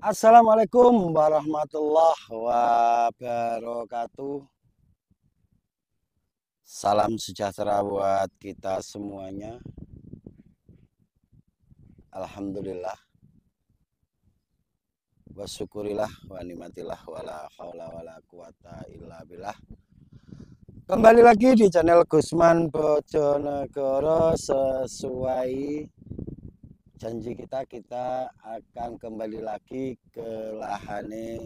Assalamualaikum warahmatullahi wabarakatuh. Salam sejahtera buat kita semuanya. Alhamdulillah. Wa syukurillah wa nikmatillah wala haula wala quwata illa billah. Kembali lagi di channel Gusman Bojonegoro. Sesuai janji kita akan kembali lagi ke lahane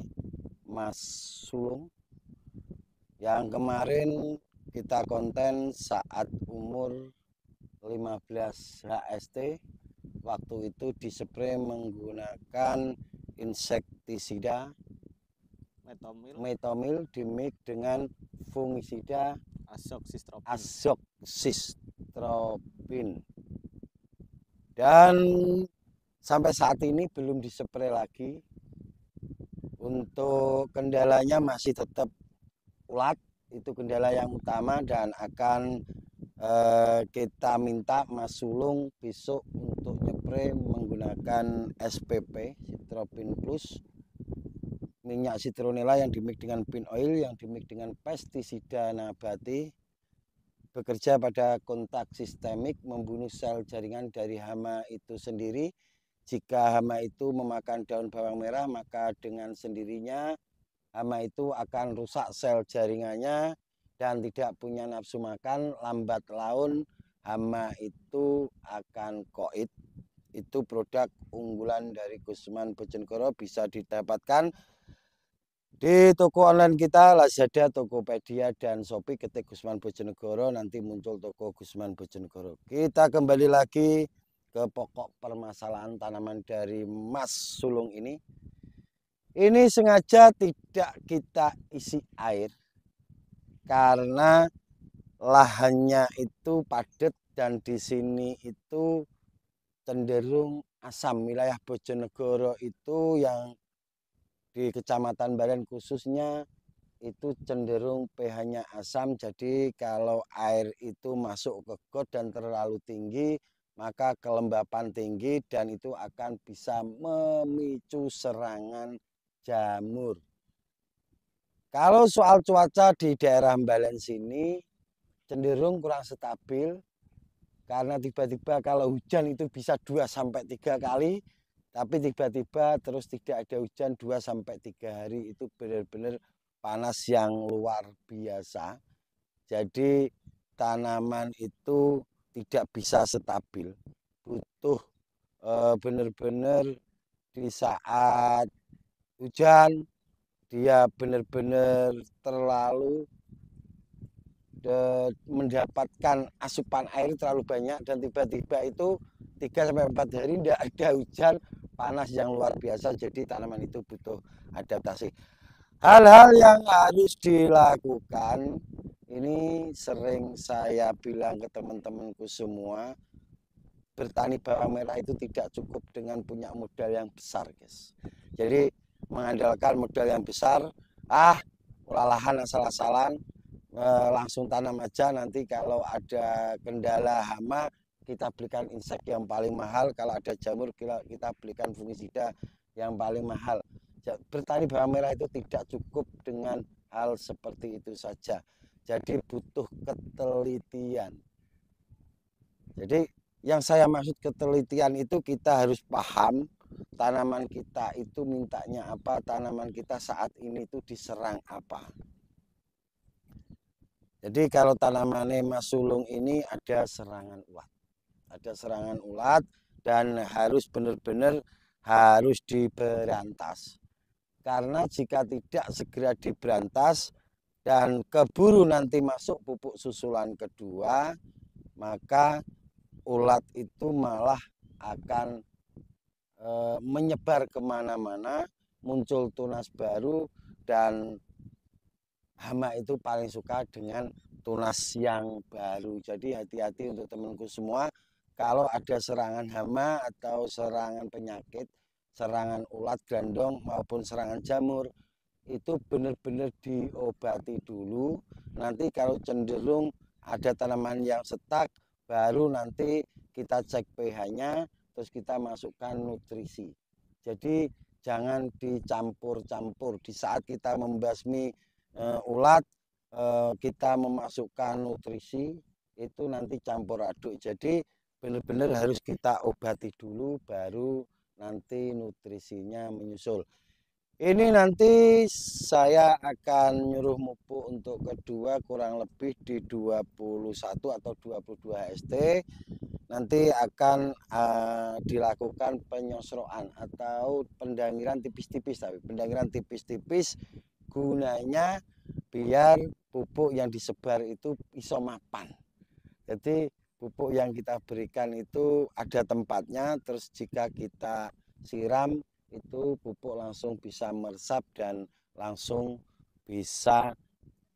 Mas Sulung yang kemarin kita konten saat umur 15 HST. Waktu itu dispray menggunakan insektisida metomil dimix dengan fungisida azoxystrobin, dan sampai saat ini belum dispray lagi. Untuk kendalanya masih tetap ulat, itu kendala yang utama, dan akan kita minta Mas Sulung besok untuk nyepray menggunakan SPP Citropin Plus, minyak citronella yang dimix dengan pin oil, yang dimix dengan pestisida nabati, bekerja pada kontak sistemik, membunuh sel jaringan dari hama itu sendiri. Jika hama itu memakan daun bawang merah, maka dengan sendirinya hama itu akan rusak sel jaringannya dan tidak punya nafsu makan. Lambat laun hama itu akan koit. Itu produk unggulan dari Gusman Bojonegoro, bisa didapatkan di toko online kita, Lazada, Tokopedia, dan Shopee. Ketik Gusman Bojonegoro, nanti muncul toko Gusman Bojonegoro. Kita kembali lagi ke pokok permasalahan tanaman dari Mas Sulung ini. Ini sengaja tidak kita isi air karena lahannya itu padat dan di sini itu cenderung asam. Wilayah Bojonegoro itu yang di Kecamatan Baren khususnya itu cenderung pH-nya asam. Jadi kalau air itu masuk ke got dan terlalu tinggi, maka kelembapan tinggi dan itu akan bisa memicu serangan jamur. Kalau soal cuaca di daerah Mbalen sini cenderung kurang stabil, karena tiba-tiba kalau hujan itu bisa 2-3 kali, tapi tiba-tiba terus tidak ada hujan 2-3 hari, itu benar-benar panas yang luar biasa. Jadi tanaman itu tidak bisa stabil, butuh benar-benar di saat hujan dia benar-benar terlalu mendapatkan asupan air terlalu banyak, dan tiba-tiba itu 3-4 hari tidak ada hujan, panas yang luar biasa. Jadi tanaman itu butuh adaptasi. Hal-hal yang harus dilakukan ini sering saya bilang ke teman-temanku semua, bertani bawang merah itu tidak cukup dengan punya modal yang besar, guys. Jadi mengandalkan modal yang besar, lahan asal-asalan, langsung tanam aja. Nanti kalau ada kendala hama, kita belikan insek yang paling mahal. Kalau ada jamur, kita belikan fungisida yang paling mahal. Bertani bawang merah itu tidak cukup dengan hal seperti itu saja. Jadi butuh ketelitian. Jadi yang saya maksud ketelitian itu, kita harus paham tanaman kita itu mintanya apa, tanaman kita saat ini itu diserang apa. Jadi kalau tanamannya Mas Sulung ini ada serangan ulat. Ada serangan ulat dan harus benar-benar harus diberantas. Karena jika tidak segera diberantas dan keburu nanti masuk pupuk susulan kedua, maka ulat itu malah akan menyebar kemana-mana, muncul tunas baru, dan hama itu paling suka dengan tunas yang baru. Jadi hati-hati untuk temanku semua, kalau ada serangan hama atau serangan penyakit, serangan ulat grandong maupun serangan jamur itu benar-benar diobati dulu. Nanti kalau cenderung ada tanaman yang setak, baru nanti kita cek pH-nya, terus kita masukkan nutrisi. Jadi jangan dicampur-campur. Di saat kita membasmi ulat, kita memasukkan nutrisi, itu nanti campur aduk. Jadi benar-benar harus kita obati dulu, baru nanti nutrisinya menyusul. Ini nanti saya akan nyuruh pupuk untuk kedua kurang lebih di 21 atau 22 HST. Nanti akan dilakukan penyosrokan atau pendangiran tipis-tipis, tapi pendangiran tipis-tipis gunanya biar pupuk yang disebar itu iso mapan. Jadi pupuk yang kita berikan itu ada tempatnya, terus jika kita siram itu pupuk langsung bisa meresap dan langsung bisa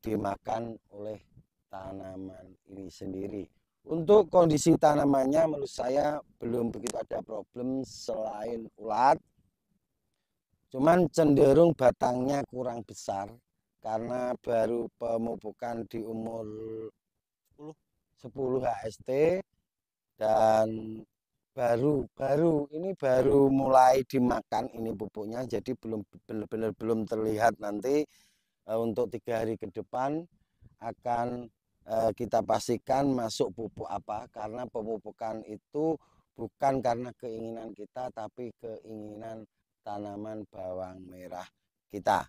dimakan oleh tanaman ini sendiri. Untuk kondisi tanamannya menurut saya belum begitu ada problem selain ulat. Cuman cenderung batangnya kurang besar karena baru pemupukan di umur 10 HST dan baru mulai dimakan ini pupuknya, jadi belum benar-benar belum terlihat. Nanti untuk 3 hari ke depan akan kita pastikan masuk pupuk apa, karena pemupukan itu bukan karena keinginan kita tapi keinginan tanaman bawang merah kita.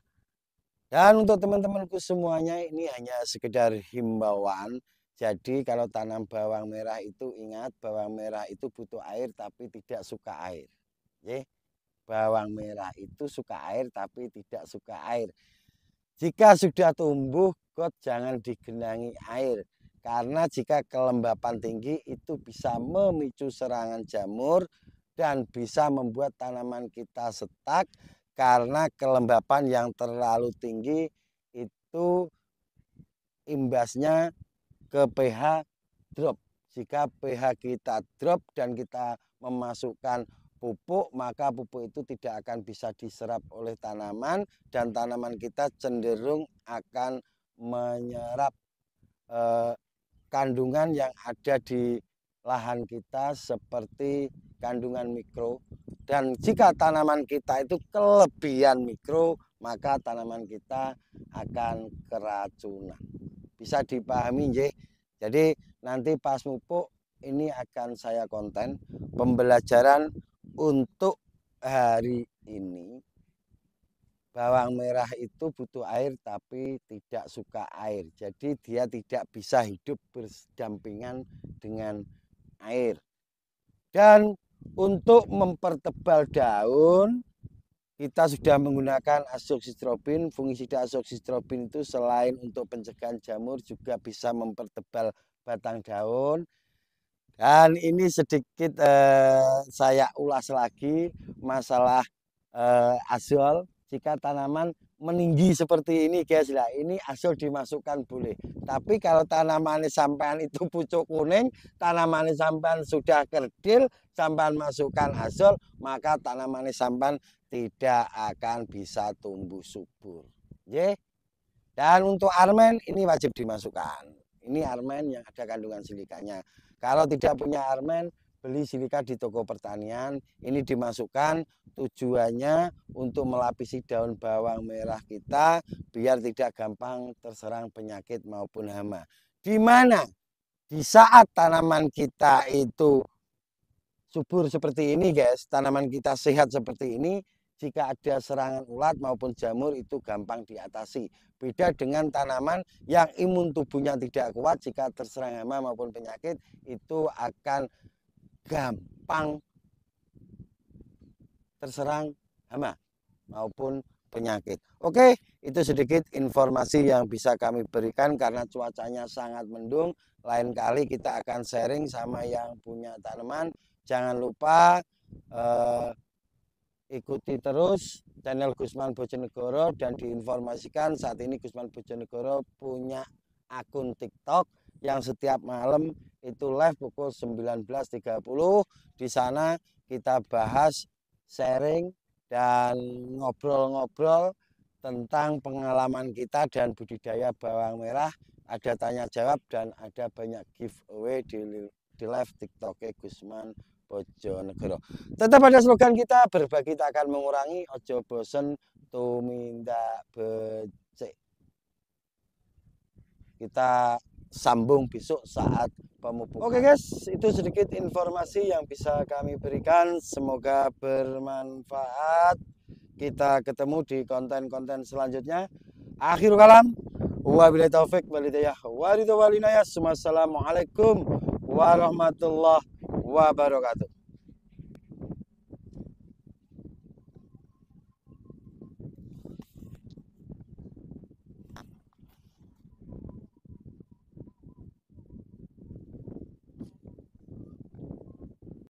Dan untuk teman-temanku semuanya, ini hanya sekedar himbauan. Jadi kalau tanam bawang merah itu ingat, bawang merah itu butuh air tapi tidak suka air. Oke? Bawang merah itu suka air tapi tidak suka air. Jika sudah tumbuh, kok jangan digenangi air. Karena jika kelembapan tinggi itu bisa memicu serangan jamur dan bisa membuat tanaman kita setak, karena kelembapan yang terlalu tinggi itu imbasnya ke pH drop. Jika pH kita drop dan kita memasukkan pupuk, maka pupuk itu tidak akan bisa diserap oleh tanaman dan tanaman kita cenderung akan menyerap kandungan yang ada di lahan kita seperti kandungan mikro. Dan jika tanaman kita itu kelebihan mikro, maka tanaman kita akan keracunan. Bisa dipahami, nggih? Jadi nanti pas pupuk ini akan saya konten pembelajaran untuk hari ini. Bawang merah itu butuh air tapi tidak suka air. Jadi dia tidak bisa hidup berdampingan dengan air. Dan untuk mempertebal daun, kita sudah menggunakan azoxystrobin. Fungisida azoxystrobin itu selain untuk pencegahan jamur juga bisa mempertebal batang daun. Dan ini sedikit saya ulas lagi masalah azol. Jika tanaman meninggi seperti ini guys, lah ini azol dimasukkan boleh. Tapi kalau tanaman sampean itu pucuk kuning, tanaman sampean sudah kerdil, sampean masukkan azol, maka tanaman sampean tidak akan bisa tumbuh subur. Ye. Dan untuk armen ini wajib dimasukkan. Ini armen yang ada kandungan silikanya. Kalau tidak punya armen, beli silika di toko pertanian. Ini dimasukkan tujuannya untuk melapisi daun bawang merah kita biar tidak gampang terserang penyakit maupun hama. Di mana di saat tanaman kita itu subur seperti ini guys, tanaman kita sehat seperti ini, jika ada serangan ulat maupun jamur itu gampang diatasi. Beda dengan tanaman yang imun tubuhnya tidak kuat, jika terserang hama maupun penyakit itu akan gampang terserang hama maupun penyakit. Oke, itu sedikit informasi yang bisa kami berikan karena cuacanya sangat mendung. Lain kali kita akan sharing sama yang punya tanaman. Jangan lupa ikuti terus channel Gusman Bojonegoro dan diinformasikan saat ini Gusman Bojonegoro punya akun TikTok yang setiap malam itu live pukul 19.30. Di sana kita bahas sharing dan ngobrol-ngobrol tentang pengalaman kita dan budidaya bawang merah. Ada tanya jawab dan ada banyak giveaway di live TikTok Gusman Bojonegoro. Tetap ada slogan kita, berbagi tak akan mengurangi, ojo bosen tumindak becik. Kita sambung besok saat pemupukan. Oke guys, itu sedikit informasi yang bisa kami berikan. Semoga bermanfaat. Kita ketemu di konten-konten selanjutnya. Akhirul kalam. Wabillahi taufik walhidayah. Wassalamualaikum warahmatullahi wabarakatuh.